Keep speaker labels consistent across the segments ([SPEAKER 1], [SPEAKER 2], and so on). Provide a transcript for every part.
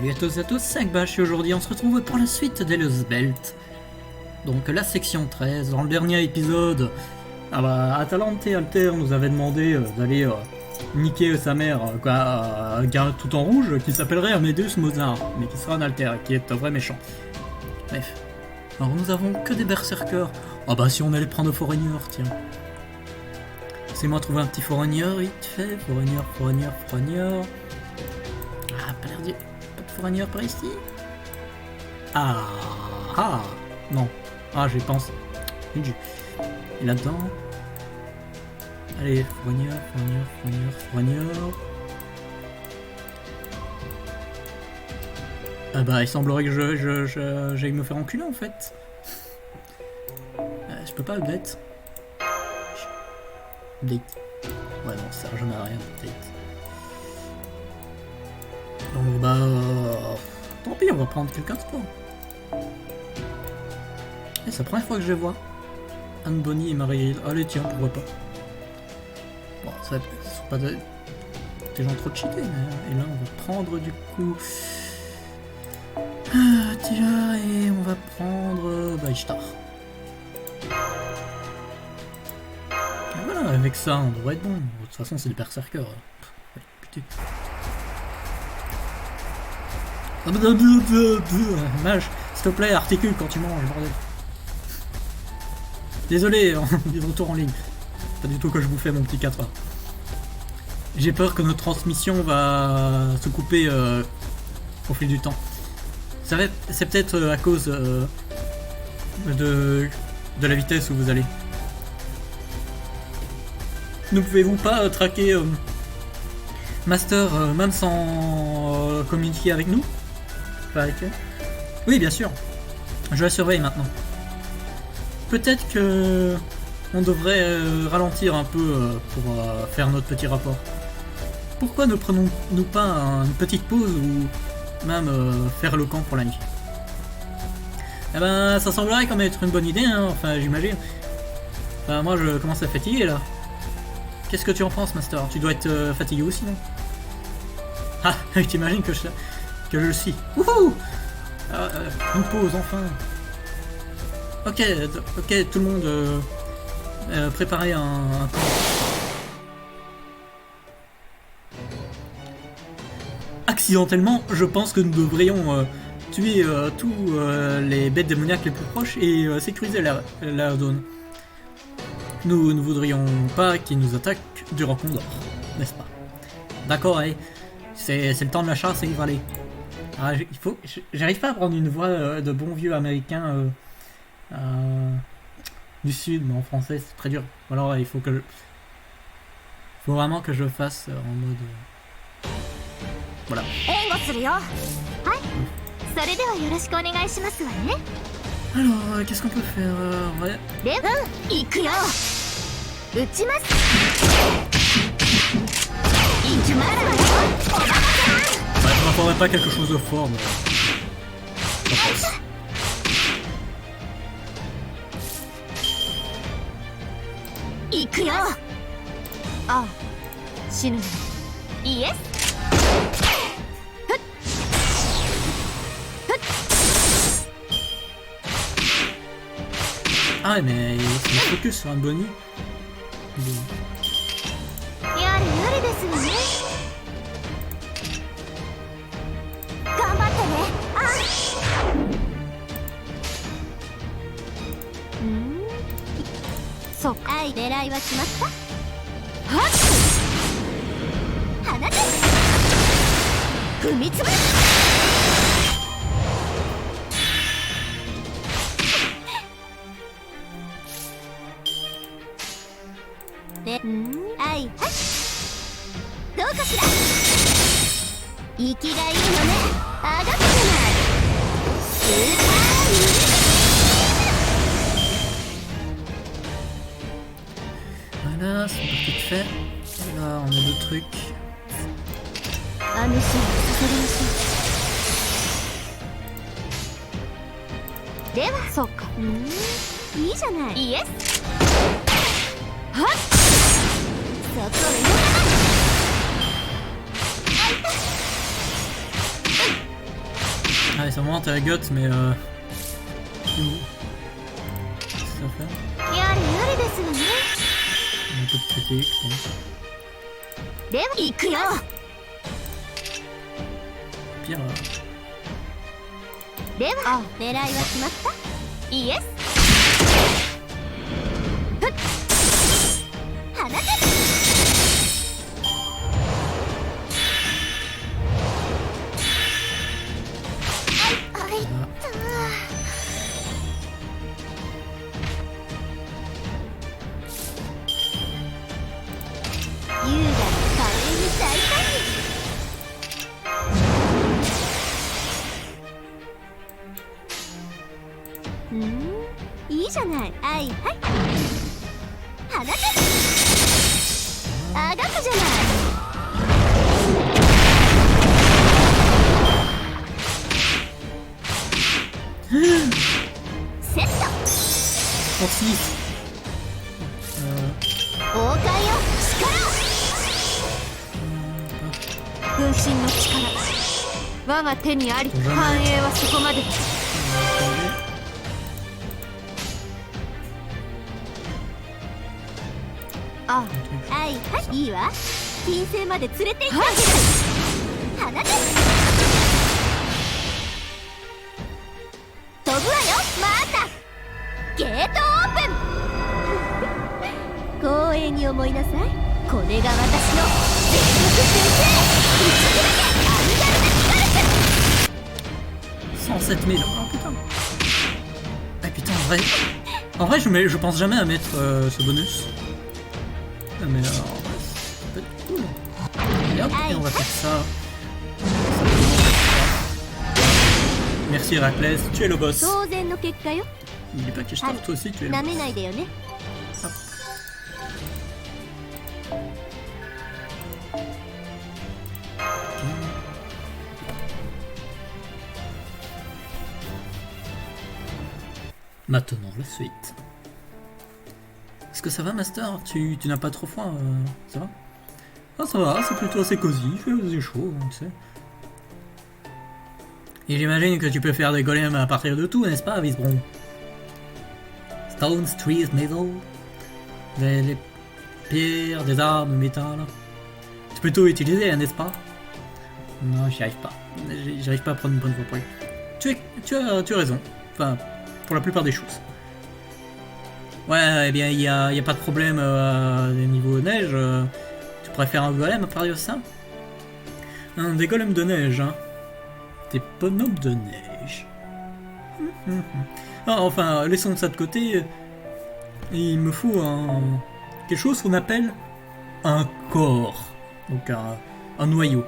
[SPEAKER 1] Salut à tous et à tous, c'est Akbash et aujourd'hui on se retrouve pour la suite d'Helios Belt. Donc la section 13, dans le dernier épisode, Atalante et Alter nous avaient demandé d'aller niquer sa mère, un gars tout en rouge qui s'appellerait Amédeus Mozart, mais qui sera un Alter, qui est un vrai méchant. Bref. Alors nous avons que des berserkers. Ah bah si on allait prendre Foreigner, tiens. Laissez-moi trouver un petit Foreigner, vite fait. Foreigner. Ah, pas l'air d'y... Pas de Foreigner par ici. Ah non. Ah, j'y pense. Et là-dedans. Allez, Foreigner. Ah bah, il semblerait que j'aille me faire enculer en fait. Je peux pas update. Update. Ouais, non, ça sert jamais à rien, update. Donc bah... tant pis, on va prendre quelqu'un de sport. Et c'est la première fois que je les vois. Anne Bonny et Marie... Allez, tiens, pourquoi pas. Bon, ça sont pas des gens trop cheatés, mais... Et là, on va prendre du coup... Attila, et on va prendre... Ishtar. Et voilà, avec ça, on devrait être bon. De toute façon, c'est des berserkers. Allez, putain. Mage, s'il te plaît, articule quand tu manges, bordel. Désolé, on est de retour en ligne. Pas du tout que je vous fais mon petit 4 heures. J'ai peur que notre transmission va se couper au fil du temps. C'est peut-être à cause de la vitesse où vous allez. Ne pouvez-vous pas traquer Master même sans communiquer avec nous? Pas avec eux? Oui, bien sûr. Je la surveille maintenant. Peut-être que on devrait ralentir un peu pour faire notre petit rapport. Pourquoi ne prenons-nous pas une petite pause ou même faire le camp pour la nuit? Eh ben, ça semblerait quand même être une bonne idée, hein, enfin j'imagine. Enfin, moi je commence à fatiguer là. Qu'est-ce que tu en penses, Master? Tu dois être fatigué aussi, non? Ah, t'imagines que je le suis. Wouhou! Une pause, enfin. Ok, tout le monde, préparez un temps. Accidentellement, je pense que nous devrions tuer tous les bêtes démoniaques les plus proches et sécuriser la zone. Nous ne voudrions pas qu'ils nous attaquent durant qu'on dort, n'est-ce pas? D'accord, allez. C'est le temps de la chasse et il va aller. Ah, j'arrive pas à prendre une voix de bon vieux américain du sud, mais en français c'est très dur. Alors il faut vraiment que je le fasse en mode... Voilà. Alors, qu'est-ce qu'on peut faire? Ouais. Je m'attendais pas quelque chose de fort, mais... Ah mais il se focus sur un Bonnie. Voilà, c'est pas tout fait. Là, on a deux trucs. Ah, c'est vraiment ta gotte, mais c'est où? Qu'est-ce que ça fait?
[SPEAKER 2] やれやれですわね。
[SPEAKER 1] Un peu de critique. Bon.
[SPEAKER 2] では行くよ。
[SPEAKER 1] Pire.
[SPEAKER 2] では狙いは決まった？イエス。ふっ。放て。あいったー。優雅な華麗に大胆に。いいじゃない。はいはい。放て。あがくじゃない。セット。
[SPEAKER 1] 36.
[SPEAKER 2] 王冠よ、力を。分身の力、我が手にあり。繁栄はそこまで。ああ、はいはい、いいわ。金星まで連れて行ってあげる。放て。飛ぶわよ、また。ゲートオープン。光栄に思いなさい。これが私の全力先生。一撃でアンガルでスカルプ。
[SPEAKER 1] 107 000. Oh putain. Ah putain, en vrai je pense jamais à mettre ce bonus. Mais en vrai, ça peut être cool. Et hop, et on va faire ça. Merci Héraclès, tu es le boss.
[SPEAKER 2] 当然の結果よ。
[SPEAKER 1] N'oublie pas que je t'offre, toi aussi tu es le
[SPEAKER 2] な
[SPEAKER 1] boss.
[SPEAKER 2] めないでよね。
[SPEAKER 1] Hop. Maintenant, la suite. Est-ce que ça va, Master? Tu n'as pas trop froid, ça va? Ah, ça va, c'est plutôt assez cosy, il fait chaud, tu sais. Et j'imagine que tu peux faire des golems à partir de tout, n'est-ce pas, Visbron? Stones, trees, metal, des pierres, des arbres, métal. Tu peux tout utiliser, n'est-ce pas? Non, j'y arrive pas. J'arrive pas à prendre une bonne voix pour lui. Tu as raison. Enfin, pour la plupart des choses. Ouais, eh bien, il y a pas de problème au niveau neige. Tu pourrais faire un golem à partir de ça? Des golems de neige, hein. Des bonhommes de neige. Ah, enfin, laissons ça de côté. Il me faut quelque chose qu'on appelle un corps. Donc un noyau.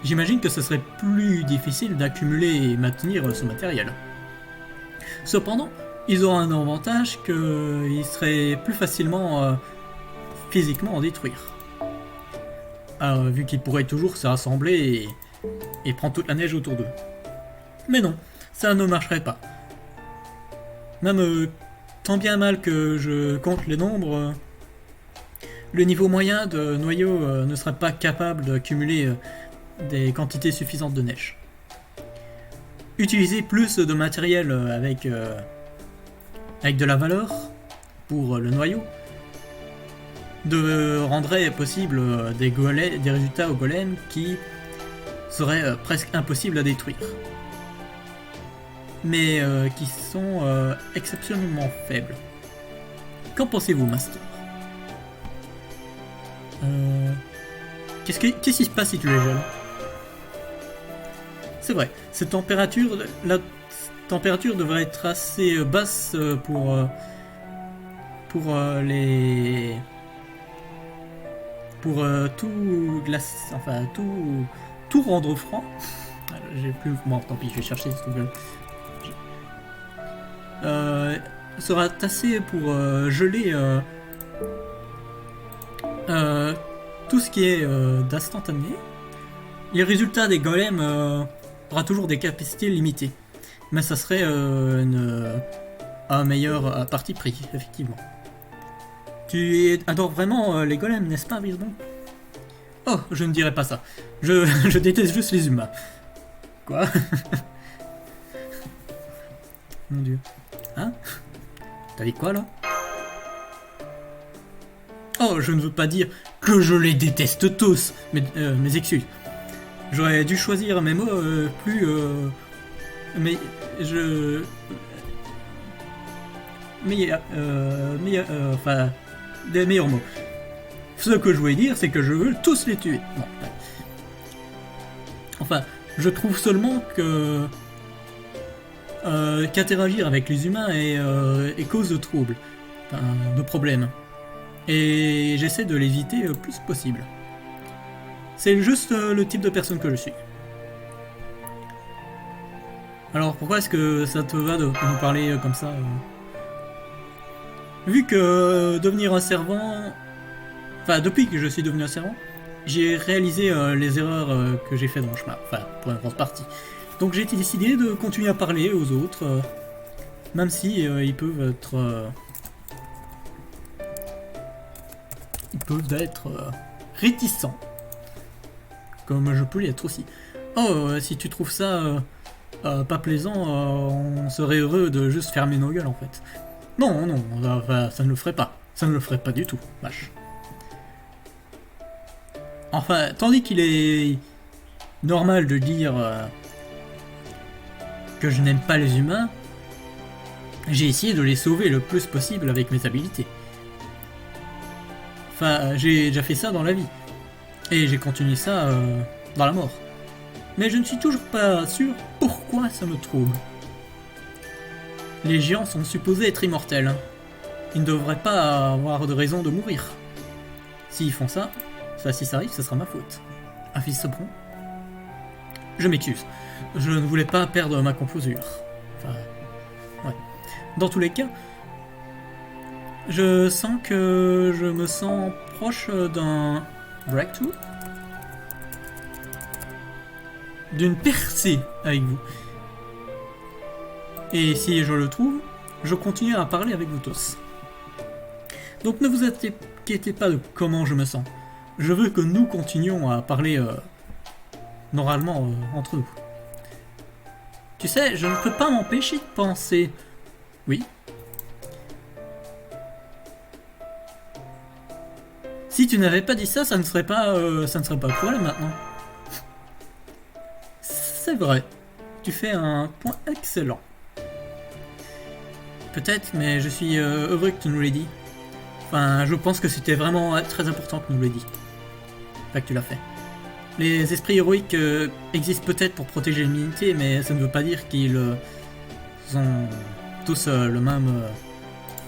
[SPEAKER 1] J'imagine que ce serait plus difficile d'accumuler et maintenir ce matériel. Cependant, ils auront un avantage qu'ils seraient plus facilement physiquement en détruire. Vu qu'ils pourraient toujours se rassembler et prendre toute la neige autour d'eux. Mais non, ça ne marcherait pas. Même tant bien mal que je compte les nombres, le niveau moyen de noyau ne serait pas capable d'accumuler des quantités suffisantes de neige. Utiliser plus de matériel avec de la valeur pour le noyau rendrait possible des résultats au golem qui seraient presque impossibles à détruire. Mais qui sont exceptionnellement faibles. Qu'en pensez-vous, Master? Qu'est-ce qui se passe si tu les gèles? C'est vrai, la température devrait être assez basse pour tout glace, enfin tout rendre froid. J'ai plus, bon, tant pis, je vais chercher ce Google. Sera assez pour geler tout ce qui est d'instantané. Les résultats des golems aura toujours des capacités limitées, mais ça serait un meilleur parti pris, effectivement. Tu adores vraiment les golems, n'est-ce pas, Visbon? Oh, je ne dirais pas ça. Je déteste juste les humains. Quoi? Mon dieu. Hein? T'as dit quoi là? Oh, je ne veux pas dire que je les déteste tous, mais mes excuses. J'aurais dû choisir mes mots plus... mais je... enfin, des meilleurs mots. Ce que je voulais dire, c'est que je veux tous les tuer. Bon, ouais. Enfin, je trouve seulement que qu'interagir avec les humains est cause de troubles, enfin, de problèmes. Et j'essaie de l'éviter le plus possible. C'est juste le type de personne que je suis. Alors pourquoi est-ce que ça te va de nous parler comme ça Vu que devenir un servant... Enfin, depuis que je suis devenu un servant, j'ai réalisé les erreurs que j'ai fait dans le chemin. Enfin, pour une grosse partie. Donc j'ai décidé de continuer à parler aux autres, même si ils peuvent être réticents, comme je peux l'être aussi. Oh, si tu trouves ça pas plaisant, on serait heureux de juste fermer nos gueules en fait. Non, non, ça ne le ferait pas. Ça ne le ferait pas du tout, vache. Enfin, tandis qu'il est normal de dire que je n'aime pas les humains, j'ai essayé de les sauver le plus possible avec mes habilités. Enfin, j'ai déjà fait ça dans la vie. Et j'ai continué ça dans la mort. Mais je ne suis toujours pas sûr pourquoi ça me trouble. Les géants sont supposés être immortels. Ils ne devraient pas avoir de raison de mourir. S'ils font ça, si ça arrive, ce sera ma faute. Un fils Sopron. Je m'excuse. Je ne voulais pas perdre ma composure. Enfin, ouais. Dans tous les cas, je sens que je me sens proche d'un breakthrough, d'une percée avec vous. Et si je le trouve, je continue à parler avec vous tous. Donc ne vous inquiétez pas de comment je me sens. Je veux que nous continuions à parler normalement entre nous. Tu sais, je ne peux pas m'empêcher de penser... Oui. Si tu n'avais pas dit ça, ça ne serait pas un problème maintenant. C'est vrai. Tu fais un point excellent. Peut-être, mais je suis heureux que tu nous l'aies dit. Enfin, je pense que c'était vraiment très important que tu nous l'aies dit. Enfin, que tu l'as fait. Les esprits héroïques existent peut-être pour protéger l'humanité, mais ça ne veut pas dire qu'ils ont tous le même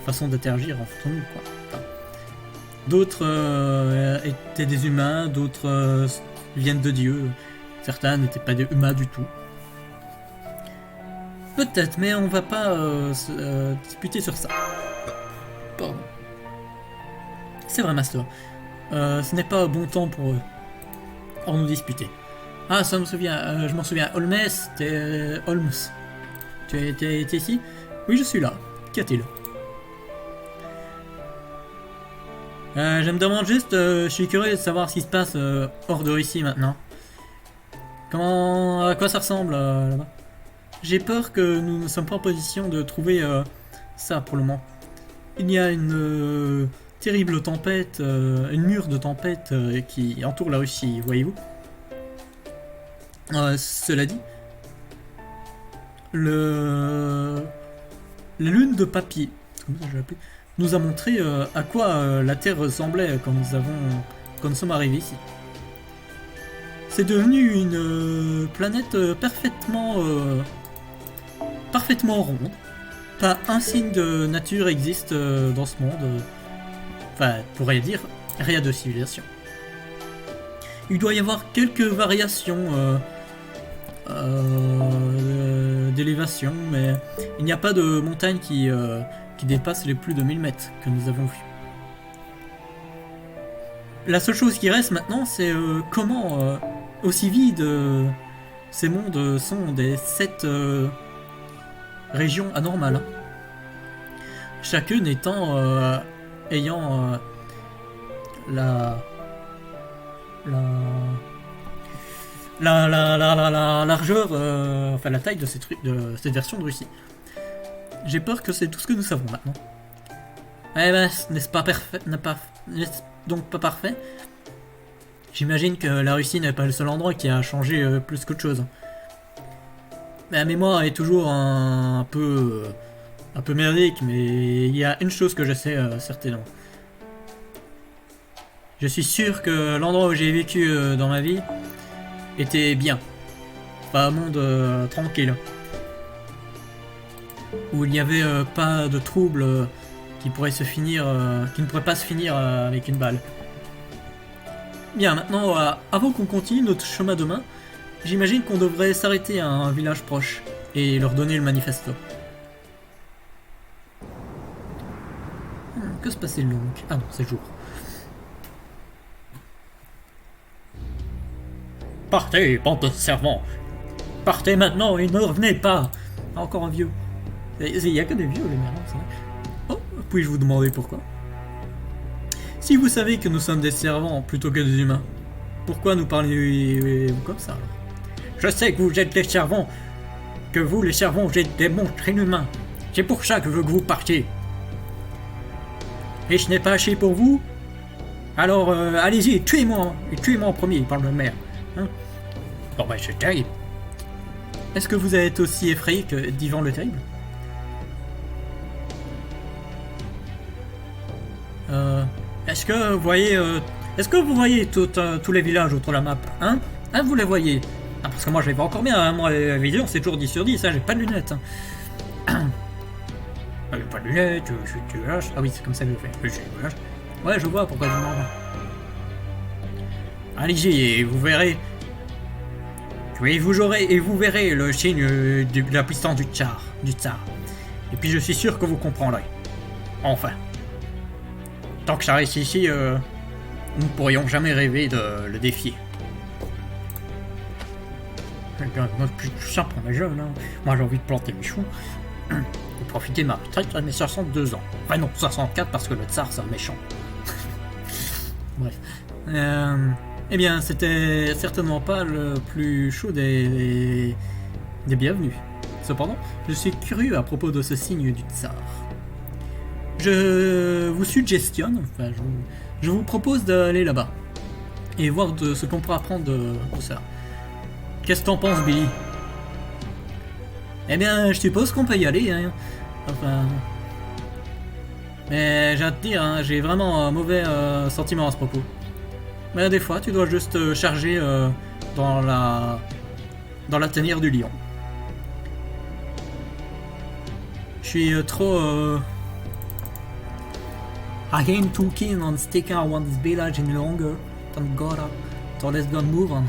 [SPEAKER 1] façon d'interagir entre nous, quoi. Enfin, d'autres étaient des humains, d'autres viennent de Dieu. Certains n'étaient pas des humains du tout. Peut-être, mais on va pas se disputer sur ça. Pardon. C'est vrai, Master. Ce n'est pas un bon temps pour nous disputer. Ah, ça me souvient. Je m'en souviens. Holmes, Holmes. Tu es ici? Oui, je suis là. Qu'y a-t-il? Je me demande juste, je suis curieux de savoir ce qui se passe hors de ici maintenant. À quoi ça ressemble là-bas? J'ai peur que nous ne sommes pas en position de trouver ça pour le moment. Il y a une terrible tempête, une mur de tempête qui entoure la Russie, voyez-vous. Cela dit, la lune de papier, comme ça je l'appelle, nous a montré à quoi la Terre ressemblait quand nous sommes arrivés ici. C'est devenu une planète parfaitement ronde. Pas un signe de nature existe dans ce monde. Enfin, pour rien dire, rien de civilisation. Il doit y avoir quelques variations d'élévation, mais il n'y a pas de montagne qui dépasse les plus de 1000 mètres que nous avons vu. La seule chose qui reste maintenant, c'est comment aussi vides ces mondes sont des 7 régions anormales. Chacune ayant la largeur, enfin la taille de cette version de Russie. J'ai peur que c'est tout ce que nous savons maintenant. Eh ben, n'est-ce pas parfait, n'est-ce donc pas parfait? J'imagine que la Russie n'est pas le seul endroit qui a changé plus qu'autre chose. La mémoire est toujours un peu merdique, mais il y a une chose que je sais certainement. Je suis sûr que l'endroit où j'ai vécu dans ma vie était bien. Pas un monde tranquille. Où il n'y avait pas de troubles qui pourraient qui ne pourraient pas se finir avec une balle. Bien, maintenant, avant qu'on continue notre chemin demain, j'imagine qu'on devrait s'arrêter à un village proche et leur donner le manifesto. Que se passait-il donc? Ah non, c'est jour. Partez, bande de servants! Partez maintenant et ne revenez pas! Encore un vieux. Il n'y a que des vieux, les merdes, c'est vrai. Oh, puis-je vous demander pourquoi? Si vous savez que nous sommes des servants plutôt que des humains, pourquoi nous parlez-vous comme ça alors? Je sais que vous êtes des servants, que vous, les servants, vous êtes des monstres inhumains. C'est pour ça que je veux que vous partiez. Et je n'ai pas haché pour vous? Alors, allez-y, tuez-moi en premier, parle de merde. Hein? Bon ben, c'est terrible. Est-ce que vous êtes aussi effrayé que d'Ivan le Terrible? Est-ce que vous voyez tous les villages autour de la map? Hein? Vous les voyez? Ah, parce que moi je les vois encore bien, hein. Moi la vision c'est toujours 10 sur 10, j'ai pas de lunettes. Hein. J'ai pas de lunettes, je suis dégueulasse. Ah oui, c'est comme ça que je fais. Je suis dégueulasse. Ouais, je vois pourquoi je demande. Allez-y et vous verrez. Oui, vous verrez le signe de la puissance du tsar. Et puis je suis sûr que vous comprendrez. Enfin. Tant que ça reste ici, nous ne pourrions jamais rêver de le défier. Plus simple, on est jeune, hein. Moi j'ai envie de planter mes choux. Et profiter de ma retraite à mes 62 ans. Enfin non, 64 parce que le tsar c'est un méchant. Bref. Eh bien, c'était certainement pas le plus chaud des bienvenus. Cependant, je suis curieux à propos de ce signe du tsar. Je vous suggestionne, enfin, je vous propose d'aller là-bas et voir ce qu'on pourra apprendre de ça. Qu'est-ce que t'en penses, Billy? Eh bien, je suppose qu'on peut y aller, hein. Enfin... Mais j'ai à te dire, hein, j'ai vraiment un mauvais sentiment à ce propos. Mais des fois, tu dois juste charger dans la tanière du lion. Je suis trop... I ain't too keen on sticking around this village any longer. Thank God, so let's go move on.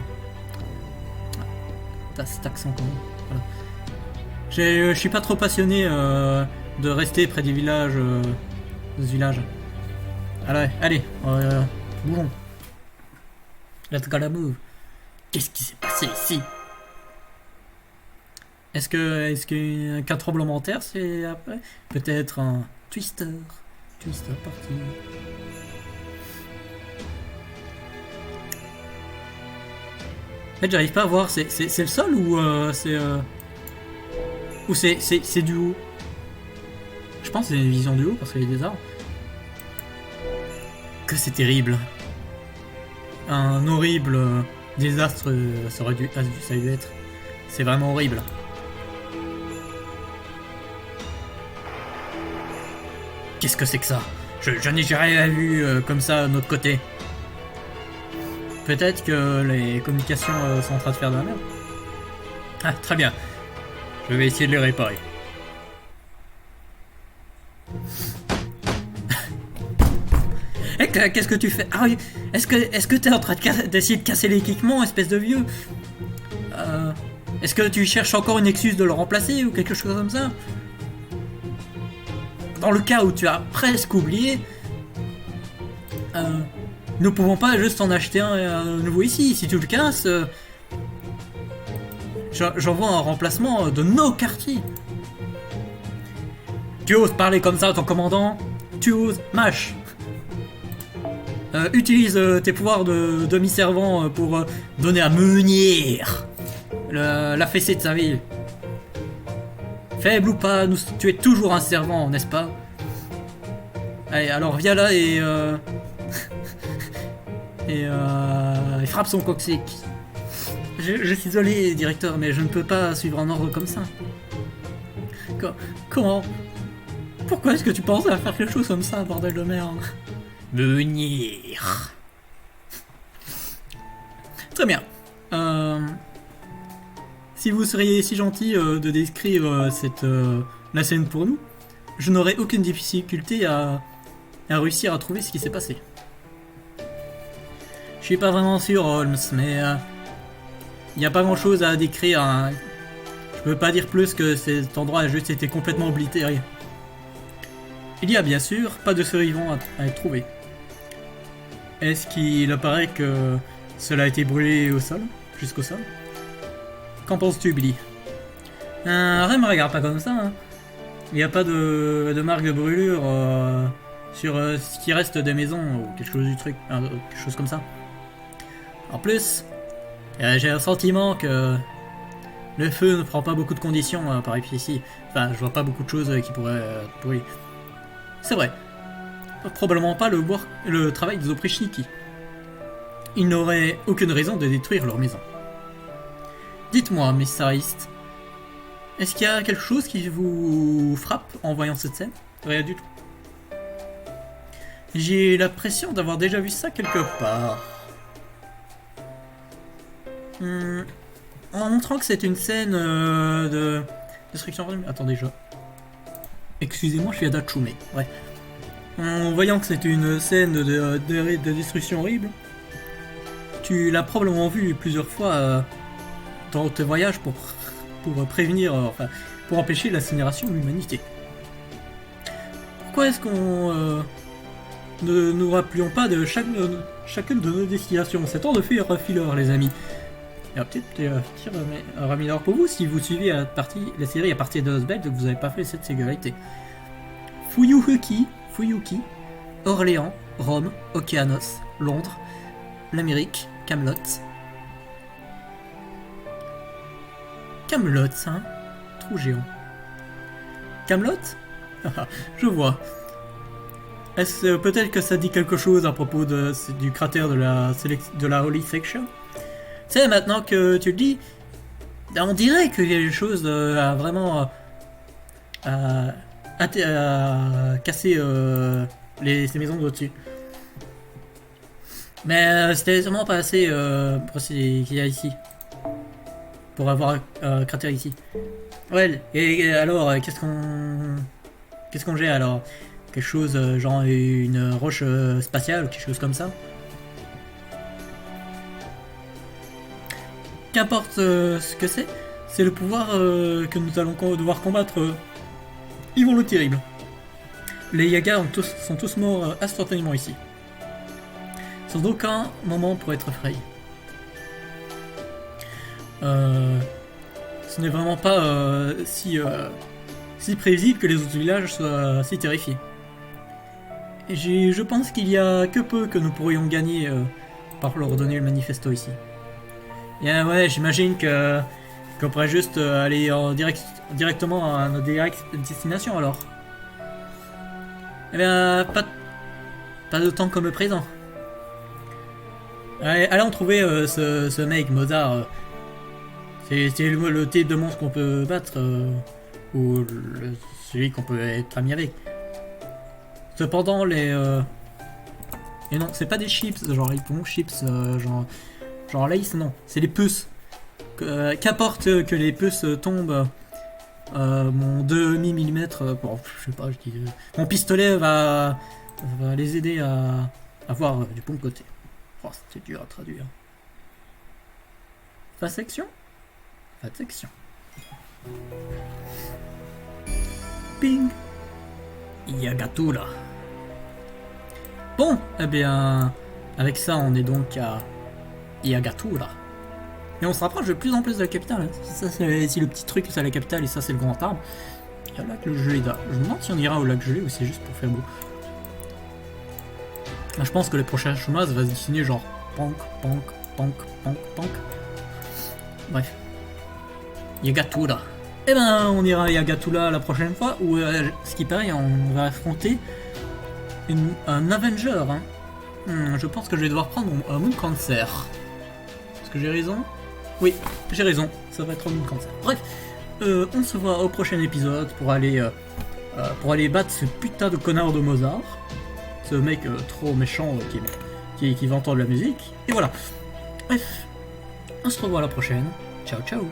[SPEAKER 1] T'as cet accent quand même. Voilà. Je suis pas trop passionné de rester près du village, de ce village. Allez, bougeons. Let's go move. Qu'est-ce qui s'est passé ici? Est-ce qu'un tremblement de terre c'est après? Peut-être un twister parti. En fait, j'arrive pas à voir, c'est le sol ou c'est du haut? Je pense que c'est une vision du haut parce qu'il y a des arbres. Que c'est terrible. Un horrible désastre ça a dû être. C'est vraiment horrible. Qu'est-ce que c'est que ça? Je n'ai jamais vu comme ça de notre côté. Peut-être que les communications sont en train de faire de la merde. Ah, très bien. Je vais essayer de les réparer. Qu'est-ce que tu fais? Ah oui, est-ce que t'es en train d'essayer de casser l'équipement, espèce de vieux? Est-ce que tu cherches encore une excuse de le remplacer ou quelque chose comme ça? Dans le cas où tu as presque oublié, nous pouvons pas juste en acheter un nouveau ici. Si tu le casses, j'envoie un remplacement de nos quartiers. Tu oses parler comme ça à ton commandant? Tu oses, mâche. Utilise tes pouvoirs de demi-servant pour donner à Meunier la fessée de sa ville. Faible ou pas, tu es toujours un servant, n'est-ce pas? Allez, alors viens là et et frappe son coccyx. Je suis désolé, directeur, mais je ne peux pas suivre un ordre comme ça. Comment? Pourquoi est-ce que tu penses à faire quelque chose comme ça, bordel de merde? Venir. Très bien. Si vous seriez si gentil de décrire la scène pour nous, je n'aurais aucune difficulté à réussir à trouver ce qui s'est passé. Je suis pas vraiment sûr, Holmes, mais il n'y a pas grand chose à décrire. Hein. Je peux pas dire plus que cet endroit a juste été complètement oblitéré. Il y a bien sûr pas de survivants à être trouvé. Est-ce qu'il apparaît que cela a été brûlé au sol, jusqu'au sol? Qu'en penses-tu, Billy? Rien me regarde pas comme ça. Hein. Il n'y a pas de marque de brûlure sur ce qui reste des maisons ou quelque chose du truc, quelque chose comme ça. En plus, j'ai un sentiment que le feu ne prend pas beaucoup de conditions par ici. Enfin, je vois pas beaucoup de choses qui pourraient brûler. C'est vrai. Probablement pas le travail des Oprichniki. Ils n'auraient aucune raison de détruire leur maison. Dites-moi, Mr. East, est-ce qu'il y a quelque chose qui vous frappe en voyant cette scène? Rien du tout. J'ai l'impression d'avoir déjà vu ça quelque part. En montrant que c'est une scène de destruction. Attendez, excusez-moi, je suis à Dachume. Ouais. En voyant que c'est une scène de destruction horrible, tu l'as probablement vu plusieurs fois dans tes voyages pour prévenir, pour empêcher l'incinération de l'humanité. Pourquoi est-ce qu'on ne nous rappelions pas de chacune de nos destinations? C'est temps de faire filler, les amis. Il y a peut-être un ramineur pour vous si vous suivez la série à partir de Osbel, que vous n'avez pas fait cette sécurité. Fuyuki, Orléans, Rome, Okeanos, Londres, l'Amérique, Camelot. Camelot, hein? Trou géant. Camelot? Je vois. Est-ce peut-être que ça dit quelque chose à propos du cratère de la Holy Section? C'est maintenant que tu le dis, on dirait qu'il y a des choses à vraiment casser ces maisons d'au-dessus. Mais c'était sûrement pas assez pour ce qu'il y a ici. Pour avoir un cratère ici. Ouais, et alors, qu'est-ce qu'on gère alors? Quelque chose genre une roche spatiale ou quelque chose comme ça? Qu'importe ce que c'est le pouvoir que nous allons devoir combattre. Yvon le Terrible. Les Yagas sont tous morts instantanément ici. Sans aucun moment pour être effrayés. Ce n'est vraiment pas si prévisible que les autres villages soient si terrifiés. Et je pense qu'il y a que peu que nous pourrions gagner par leur donner le manifesto ici. Et ouais, j'imagine qu'on pourrait juste aller directement à notre destination alors. Eh bien, pas de temps comme le présent. Allons trouver ce mec, Mozart. C'est le type de monstre qu'on peut battre, ou celui qu'on peut être ami avec. Cependant, et non, c'est pas des chips, genre les bons chips, genre Lace, non, c'est les puces. Qu'importe que les puces tombent, mon 2,5 mm, bon, je sais pas, mon pistolet va les aider à voir du bon côté. Oh, c'était dur à traduire. Fin section. Ping. Yagatura. Bon, eh bien, avec ça, on est donc à Yagatura. Et on se rapproche de plus en plus de la capitale. Ça, c'est ici le petit truc, c'est la capitale, et ça, c'est le grand arbre. Il y a le lac gelé là. Je me demande si on ira au lac gelé ou c'est juste pour faire beau. Là, je pense que les prochains chemins, ça va se dessiner genre ponk. Bref. Yagatura. Eh ben, on ira à Yagatula la prochaine fois, où, ce qui paraît, on va affronter un Avenger. Hein. Je pense que je vais devoir prendre un Moon Cancer. Est-ce que j'ai raison? Oui, j'ai raison, ça va être un Moon Cancer. Bref, on se voit au prochain épisode pour aller battre ce putain de connard de Mozart. Ce mec trop méchant qui va entendre la musique. Et voilà. Bref, on se revoit à la prochaine. Ciao ciao.